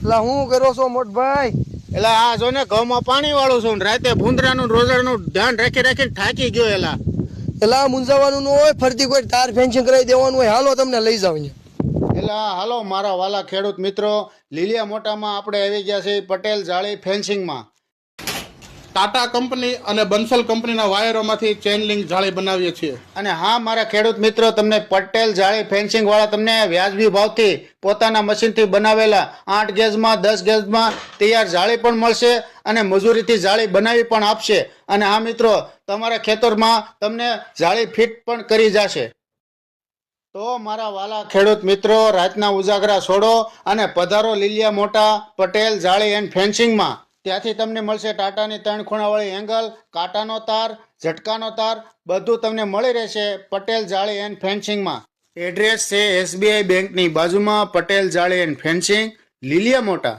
એટલે હું કરો છો મોટભાઈ? એટલે આ જો ને ઘઉંમાં પાણી વાળું છું ને રાતે ભૂંદરાનું રોજડાનું ધ્યાન રાખી રાખીને થાકી ગયો. એલા એટલે મૂંઝાવાનું ન હોય, ફરતી કોઈ તાર ફેન્સિંગ કરાવી દેવાનું હોય. હાલો તમને લઈ જાવ અહીંયા. એટલે હાલો મારા વાલા ખેડૂત મિત્રો, લીલિયા મોટામાં આપણે આવી ગયા છીએ પટેલ જાળી ફેન્સિંગમાં. ટાટા કંપની અને બંસલ કંપનીના વાયરોમાંથી ચેન લિંક જાળી બનાવીએ છીએ. અને હા મારા ખેડૂત મિત્રો, તમને પટેલ જાળી ફેન્સિંગ વાળા તમને વ્યાજબી ભાવથી પોતાના મશીનથી બનાવેલા 8 ગેજમાં 10 ગેજમાં તૈયાર જાળી પણ મળશે અને મજૂરીથી જાળી બનાવી પણ આપશે. અને હા મિત્રો, તમારા ખેતરમાં તમને જાળી ફિટ પણ કરી જશે. તો મારા વાલા ખેડૂત મિત્રો, રાતના ઉજાગરા છોડો અને પધારો લીલિયા મોટા પટેલ જાળી એન્ડ ફેન્સિંગમાં. ત્યાંથી તમને મળશે ટાટાની 3 ખૂણાવાળી એંગલ, કાંટાનો તાર, ઝટકાનો તાર, બધું તમને મળી રહેશે પટેલ જાળી એન્ડ ફેન્સિંગમાં. એડ્રેસ છે SBI બેંકની બાજુમાં, પટેલ જાળી એન્ડ ફેન્સિંગ, લીલિયા મોટા.